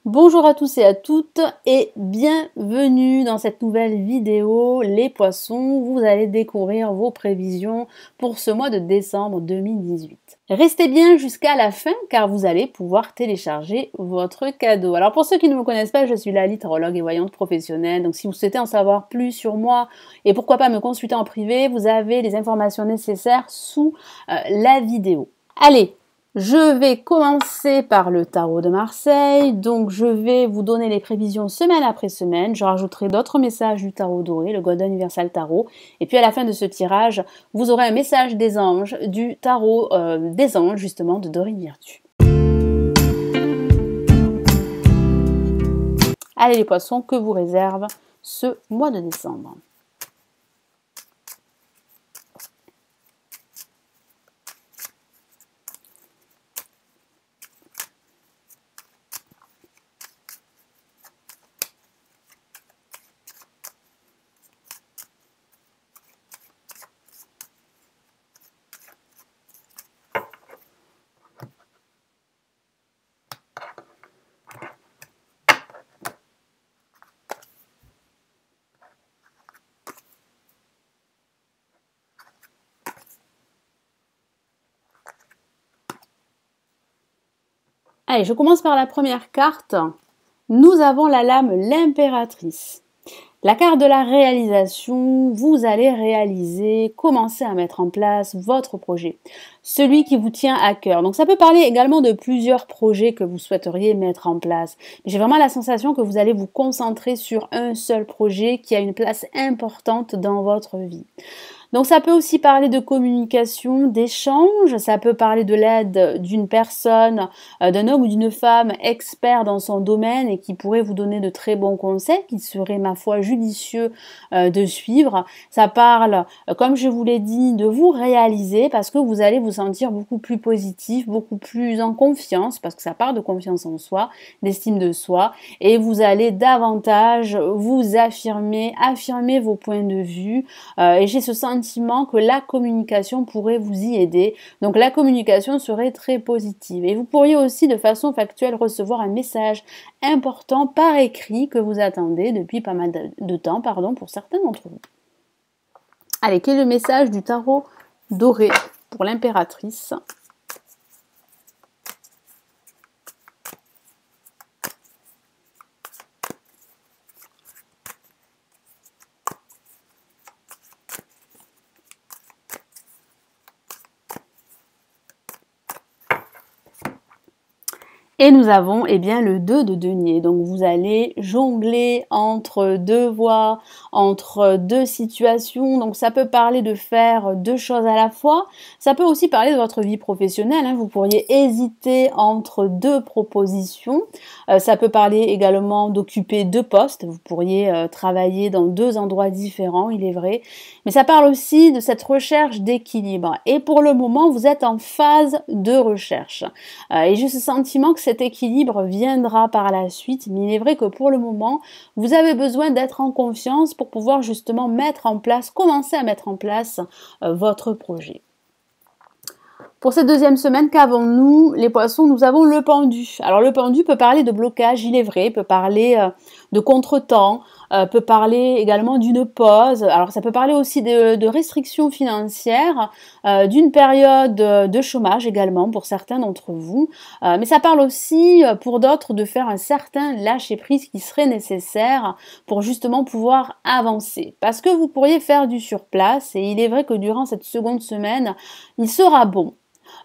Bonjour à tous et à toutes et bienvenue dans cette nouvelle vidéo les poissons. Vous allez découvrir vos prévisions pour ce mois de décembre 2018. Restez bien jusqu'à la fin car vous allez pouvoir télécharger votre cadeau. Alors pour ceux qui ne me connaissent pas, je suis Lali, tarologue et voyante professionnelle. Donc si vous souhaitez en savoir plus sur moi et pourquoi pas me consulter en privé, vous avez les informations nécessaires sous la vidéo. Allez! Je vais commencer par le tarot de Marseille, donc je vais vous donner les prévisions semaine après semaine, je rajouterai d'autres messages du tarot doré, le Golden Universal Tarot, et puis à la fin de ce tirage, vous aurez un message des anges, du tarot des anges justement de Dorine Virtue. Allez les poissons, que vous réserve ce mois de décembre? Allez, je commence par la première carte. Nous avons la lame l'impératrice. La carte de la réalisation, vous allez réaliser, commencer à mettre en place votre projet, celui qui vous tient à cœur. Donc ça peut parler également de plusieurs projets que vous souhaiteriez mettre en place. J'ai vraiment la sensation que vous allez vous concentrer sur un seul projet qui a une place importante dans votre vie. Donc ça peut aussi parler de communication, d'échange, ça peut parler de l'aide d'une personne, d'un homme ou d'une femme expert dans son domaine et qui pourrait vous donner de très bons conseils, qui seraient ma foi judicieux de suivre. Ça parle, comme je vous l'ai dit, de vous réaliser parce que vous allez vous sentir beaucoup plus positif, beaucoup plus en confiance, parce que ça part de confiance en soi, d'estime de soi, et vous allez davantage vous affirmer vos points de vue, et j'ai ce sentiment que la communication pourrait vous y aider. Donc la communication serait très positive. Et vous pourriez aussi de façon factuelle recevoir un message important par écrit que vous attendez depuis pas mal de temps, pour certains d'entre vous. Allez, quel est le message du tarot doré pour l'impératrice ? Et nous avons bien le 2 de denier. Donc vous allez jongler entre deux voies, entre deux situations. Donc ça peut parler de faire deux choses à la fois. Ça peut aussi parler de votre vie professionnelle. Vous pourriez hésiter entre deux propositions. Ça peut parler également d'occuper deux postes. Vous pourriez travailler dans deux endroits différents, il est vrai. Mais ça parle aussi de cette recherche d'équilibre. Et pour le moment, vous êtes en phase de recherche. Et j'ai ce sentiment que cet équilibre viendra par la suite, mais il est vrai que pour le moment, vous avez besoin d'être en confiance pour pouvoir justement commencer à mettre en place votre projet. Pour cette deuxième semaine, qu'avons-nous les poissons? Nous avons le pendu. Alors le pendu peut parler de blocage, il est vrai, peut parler de contretemps, peut parler également d'une pause. Alors ça peut parler aussi de restrictions financières, d'une période de chômage également pour certains d'entre vous. Mais ça parle aussi pour d'autres de faire un certain lâcher-prise qui serait nécessaire pour justement pouvoir avancer. Parce que vous pourriez faire du surplace et il est vrai que durant cette seconde semaine, il sera bon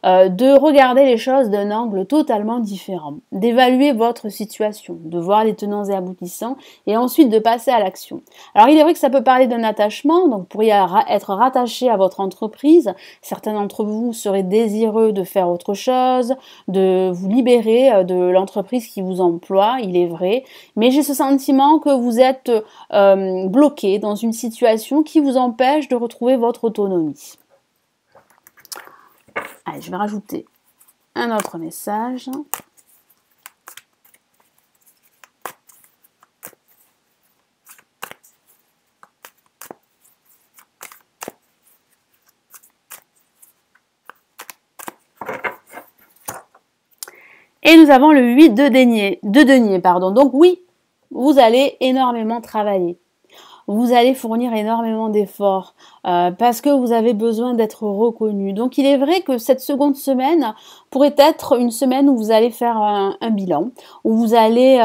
de regarder les choses d'un angle totalement différent, d'évaluer votre situation, de voir les tenants et aboutissants et ensuite de passer à l'action. Alors il est vrai que ça peut parler d'un attachement, donc vous pourriez être rattaché à votre entreprise, certains d'entre vous seraient désireux de faire autre chose, de vous libérer de l'entreprise qui vous emploie, il est vrai, mais j'ai ce sentiment que vous êtes bloqué dans une situation qui vous empêche de retrouver votre autonomie. Allez, je vais rajouter un autre message. Et nous avons le 8 de denier, pardon. Donc oui, vous allez énormément travailler. Vous allez fournir énormément d'efforts parce que vous avez besoin d'être reconnu. Donc il est vrai que cette seconde semaine pourrait être une semaine où vous allez faire un bilan, où vous allez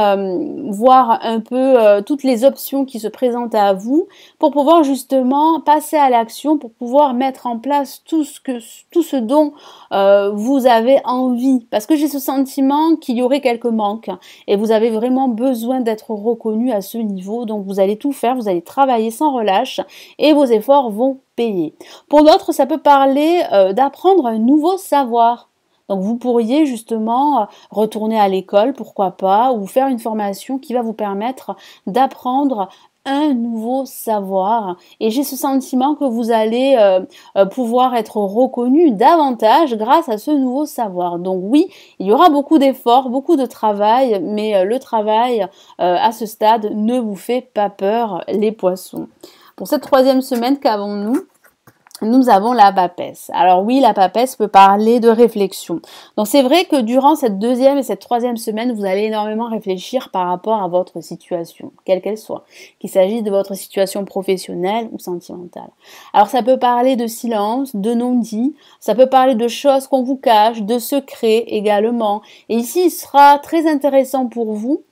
voir un peu toutes les options qui se présentent à vous pour pouvoir justement passer à l'action, pour pouvoir mettre en place tout ce dont vous avez envie. Parce que j'ai ce sentiment qu'il y aurait quelques manques et vous avez vraiment besoin d'être reconnu à ce niveau. Donc vous allez tout faire, vous allez travailler sans relâche et vos efforts vont payer. Pour d'autres, ça peut parler d'apprendre un nouveau savoir. Donc vous pourriez justement retourner à l'école, pourquoi pas, ou faire une formation qui va vous permettre d'apprendre un nouveau savoir. Et j'ai ce sentiment que vous allez pouvoir être reconnu davantage grâce à ce nouveau savoir. Donc oui, il y aura beaucoup d'efforts, beaucoup de travail, mais le travail à ce stade ne vous fait pas peur, les poissons. Pour cette troisième semaine, qu'avons-nous ? Nous avons la papesse. Alors oui, la papesse peut parler de réflexion. Donc c'est vrai que durant cette deuxième et cette troisième semaine, vous allez énormément réfléchir par rapport à votre situation, quelle qu'elle soit, qu'il s'agisse de votre situation professionnelle ou sentimentale. Alors ça peut parler de silence, de non-dit, ça peut parler de choses qu'on vous cache, de secrets également. Et ici, il sera très intéressant pour vous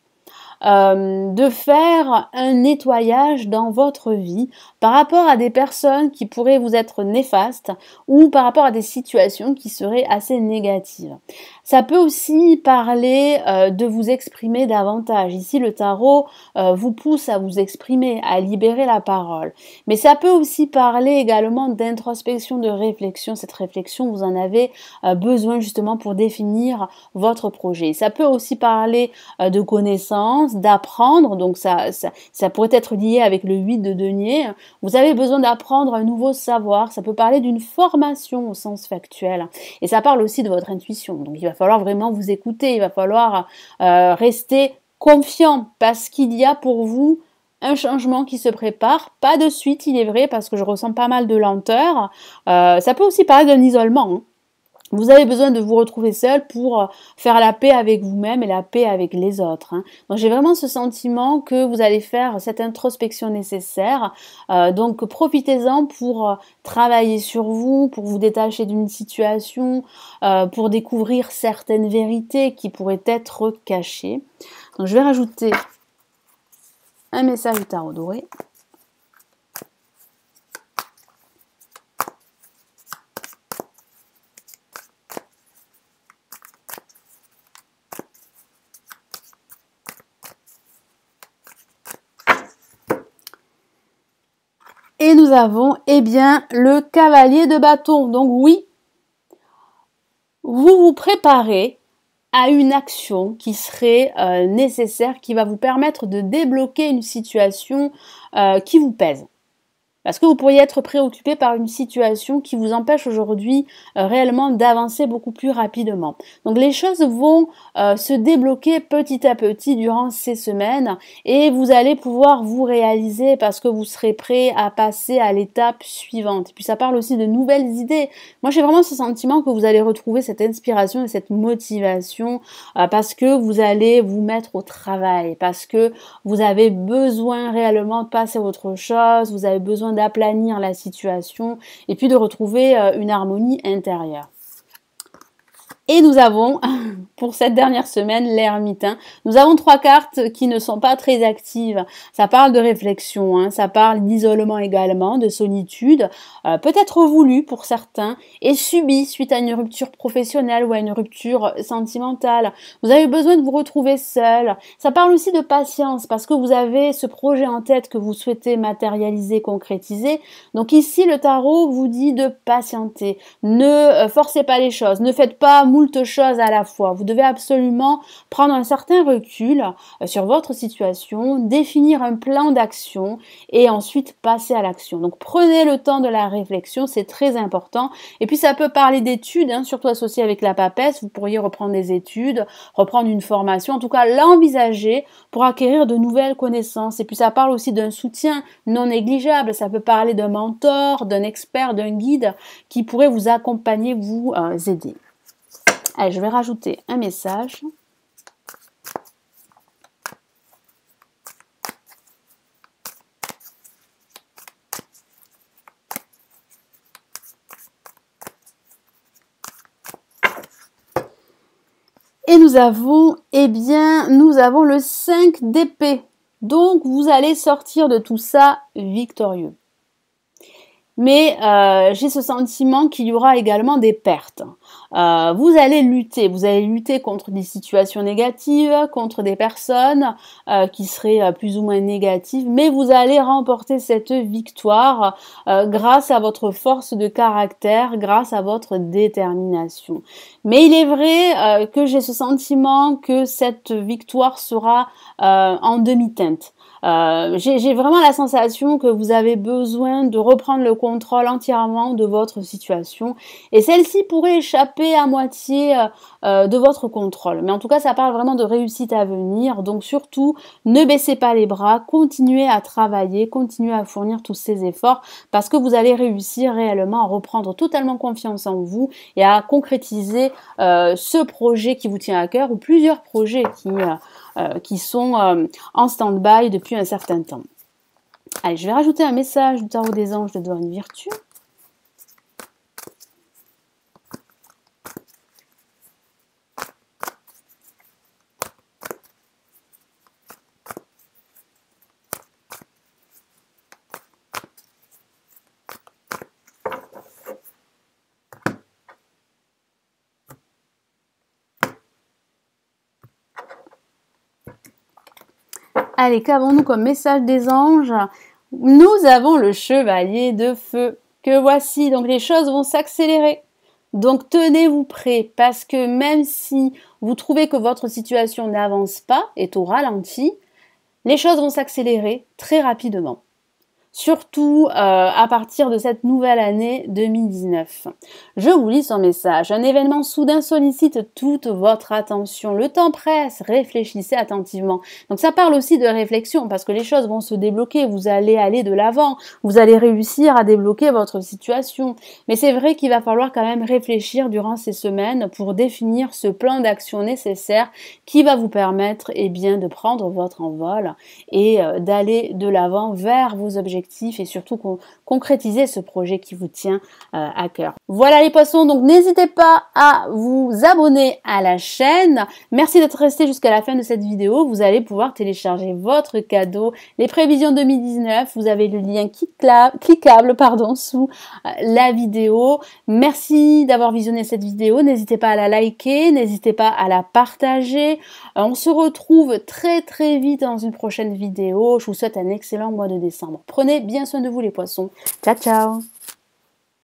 de faire un nettoyage dans votre vie par rapport à des personnes qui pourraient vous être néfastes ou par rapport à des situations qui seraient assez négatives. Ça peut aussi parler de vous exprimer davantage. Ici, le tarot vous pousse à vous exprimer, à libérer la parole. Mais ça peut aussi parler également d'introspection, de réflexion. Cette réflexion, vous en avez besoin justement pour définir votre projet. Ça peut aussi parler de connaissances, d'apprendre, donc ça pourrait être lié avec le 8 de denier. Vous avez besoin d'apprendre un nouveau savoir, ça peut parler d'une formation au sens factuel, et ça parle aussi de votre intuition, donc il va falloir vraiment vous écouter, il va falloir rester confiant, parce qu'il y a pour vous un changement qui se prépare, pas de suite il est vrai, parce que je ressens pas mal de lenteur, ça peut aussi parler d'un isolement, hein. Vous avez besoin de vous retrouver seul pour faire la paix avec vous-même et la paix avec les autres. Hein. Donc j'ai vraiment ce sentiment que vous allez faire cette introspection nécessaire. Donc profitez-en pour travailler sur vous, pour vous détacher d'une situation, pour découvrir certaines vérités qui pourraient être cachées. Donc je vais rajouter un message du tarot doré. Et nous avons, le cavalier de bâton. Donc oui, vous vous préparez à une action qui serait nécessaire, qui va vous permettre de débloquer une situation qui vous pèse. Parce que vous pourriez être préoccupé par une situation qui vous empêche aujourd'hui réellement d'avancer beaucoup plus rapidement. Donc les choses vont se débloquer petit à petit durant ces semaines et vous allez pouvoir vous réaliser parce que vous serez prêt à passer à l'étape suivante. Et puis ça parle aussi de nouvelles idées. Moi j'ai vraiment ce sentiment que vous allez retrouver cette inspiration et cette motivation parce que vous allez vous mettre au travail, parce que vous avez besoin réellement de passer à autre chose, vous avez besoin d'aplanir la situation et puis de retrouver une harmonie intérieure. Et nous avons, pour cette dernière semaine, l'ermitin. Nous avons 3 cartes qui ne sont pas très actives. Ça parle de réflexion, hein, ça parle d'isolement également, de solitude, peut-être voulu pour certains, et subi suite à une rupture professionnelle ou à une rupture sentimentale. Vous avez besoin de vous retrouver seul. Ça parle aussi de patience, parce que vous avez ce projet en tête que vous souhaitez matérialiser, concrétiser. Donc ici, le tarot vous dit de patienter. Ne forcez pas les choses, ne faites pas moult choses à la fois. Vous devez absolument prendre un certain recul sur votre situation, définir un plan d'action et ensuite passer à l'action. Donc prenez le temps de la réflexion, c'est très important. Et puis ça peut parler d'études, hein, surtout associé avec la papesse. Vous pourriez reprendre des études, reprendre une formation, en tout cas l'envisager pour acquérir de nouvelles connaissances. Et puis ça parle aussi d'un soutien non négligeable. Ça peut parler d'un mentor, d'un expert, d'un guide qui pourrait vous accompagner, vous aider. Allez, je vais rajouter un message. nous avons, eh bien, nous avons le 5 d'épée. Donc, vous allez sortir de tout ça victorieux. Mais j'ai ce sentiment qu'il y aura également des pertes. Vous allez lutter contre des situations négatives, contre des personnes qui seraient plus ou moins négatives, mais vous allez remporter cette victoire grâce à votre force de caractère, grâce à votre détermination. Mais il est vrai que j'ai ce sentiment que cette victoire sera en demi-teinte. J'ai vraiment la sensation que vous avez besoin de reprendre le contrôle entièrement de votre situation et celle-ci pourrait échapper à moitié de votre contrôle. Mais en tout cas, ça parle vraiment de réussite à venir. Donc surtout, ne baissez pas les bras, continuez à travailler, continuez à fournir tous ces efforts parce que vous allez réussir réellement à reprendre totalement confiance en vous et à concrétiser ce projet qui vous tient à cœur ou plusieurs projets qui sont en stand-by depuis un certain temps. Allez, je vais rajouter un message du tarot des anges de Dorine Virtue. Allez, qu'avons-nous comme message des anges? Nous avons le chevalier de feu. Que voici, donc les choses vont s'accélérer. Donc tenez-vous prêts parce que même si vous trouvez que votre situation n'avance pas, est au ralenti, les choses vont s'accélérer très rapidement. Surtout à partir de cette nouvelle année 2019. Je vous lis son message. Un événement soudain sollicite toute votre attention. Le temps presse, réfléchissez attentivement. Donc ça parle aussi de réflexion parce que les choses vont se débloquer, vous allez aller de l'avant, vous allez réussir à débloquer votre situation. Mais c'est vrai qu'il va falloir quand même réfléchir durant ces semaines pour définir ce plan d'action nécessaire qui va vous permettre bien, de prendre votre envol et d'aller de l'avant vers vos objectifs et surtout concrétiser ce projet qui vous tient à cœur. Voilà les poissons, donc n'hésitez pas à vous abonner à la chaîne. Merci d'être resté jusqu'à la fin de cette vidéo. Vous allez pouvoir télécharger votre cadeau, les prévisions 2019. Vous avez le lien cliquable sous la vidéo. Merci d'avoir visionné cette vidéo. N'hésitez pas à la liker, n'hésitez pas à la partager. On se retrouve très très vite dans une prochaine vidéo. Je vous souhaite un excellent mois de décembre. Prenez bien soin de vous les poissons. Ciao ciao!